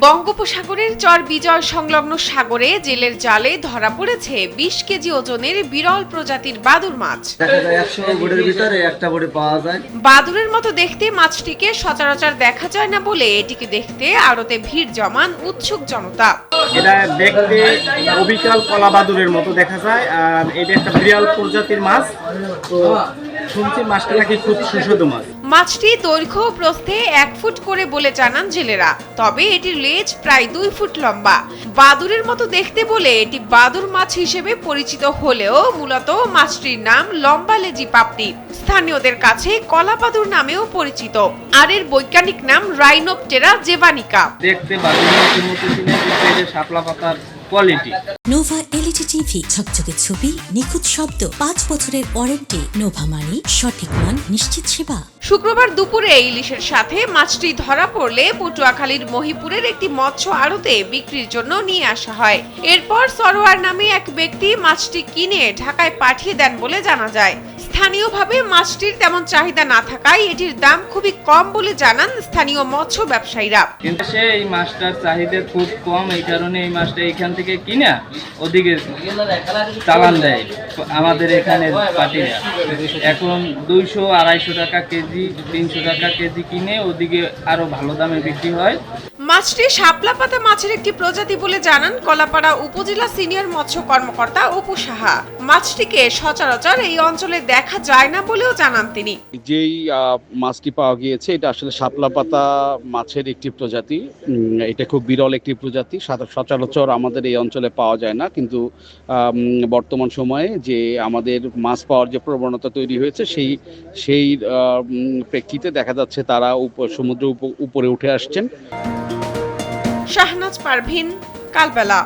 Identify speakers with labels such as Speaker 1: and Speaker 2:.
Speaker 1: বঙ্গোপসাগরের চর বিজয় সংলগ্ন সাগরে জেলের জালে ধরা পড়েছে ২০ কেজি ওজনের বিরল প্রজাতির বাদুর মাছ।
Speaker 2: দেখা যায় ১০০ বোটের ভিতরে একটা বোটে পাওয়া যায়।
Speaker 1: বাদুরের মতো দেখতে মাছটিকে সচরাচর দেখা যায় না বলে এটিকে দেখতে আড়তে ভিড় জমান উৎসুক জনতা।
Speaker 3: এটা দেখতে অবিকাল কলা বাদুরের মতো দেখা যায়, আর এটা একটা বিরল প্রজাতির মাছ। তো শুনছি মাছটা নাকি খুব সুস্বাদু মাছ।
Speaker 1: মাছটি দৈর্ঘ্য ও প্রস্থে ১ ফুট করে বলে জানান জেলেরা, তবে এটির লেজ প্রায় ২ ফুট লম্বা। বাদুরের মতো দেখতে বলে এটি বাদুর মাছ হিসেবে পরিচিত হলেও মূলত মাছটির নাম লম্বা লেজি পাপড়ি। স্থানীয়দের কাছে কলা বাদুর নামেও পরিচিত, আর এর বৈজ্ঞানিক নাম রাইনোপটেরা জেভানিকা।
Speaker 3: দেখতে বাদুরের মতো ছিল, কিন্তু এটা শাপলা পাতার কোয়ালিটি।
Speaker 4: নোভা এলইডি টিভি, ঝকঝকে ছবি, নিখুঁত শব্দ, ৫ বছরের ওয়ারেন্টি। নোভা মানি সঠিক মান, নিশ্চিত সেবা।
Speaker 1: শুক্রবার দুপুরে ইলিশের সাথে মাছটি ধরা পড়লে পটুয়াখালীর মহিপুরের একটি মৎস্য আড়তে বিক্রির জন্য নিয়ে আসা হয়। এরপর সরোয়ার নামে এক ব্যক্তি মাছটি কিনে ঢাকায় পাঠিয়ে দেন বলে জানা যায়। স্থানীয়ভাবে মাছটির তেমন চাহিদা না থাকায় এটির দাম খুবই কম বলে জানান স্থানীয় মৎস্য ব্যবসায়ীরা।
Speaker 3: কিন্তু এই মাছটার চাহিদা খুব কম, এই কারণে এই মাছটা এখান থেকে কিনা ওদিকে চালান দেয় আমাদের এখানে পাটিরা। এখন ২০০-২৫০ টাকা কেজি, ৩০০ টাকা কেজি কিনে ওদিকে আরো ভালো দামে বিক্রি হয়।
Speaker 1: মাছটি শাপলা পাতা মাছের একটি প্রজাতি বলে জানান কলাপাড়া উপজেলা সিনিয়র মৎস্য কর্মকর্তা অপু সাহা। মাছটিকে সচরাচর এই অঞ্চলে দেখা যায় না বলেও জানান তিনি।
Speaker 5: যেই মাছটি পাওয়া গিয়েছে এটা আসলে শাপলা পাতা মাছের একটি প্রজাতি। এটা খুব বিরল একটি প্রজাতি, সচরাচর আমাদের এই অঞ্চলে পাওয়া যায় না। কিন্তু বর্তমান সময়ে যে আমাদের মাছ পাওয়ার যে প্রবণতা তৈরি হয়েছে সেই প্রেক্ষিতে দেখা যাচ্ছে তারা সমুদ্রের উপরে উঠে আসছেন।
Speaker 1: শাহনাজ পারভিন, কালবেলা।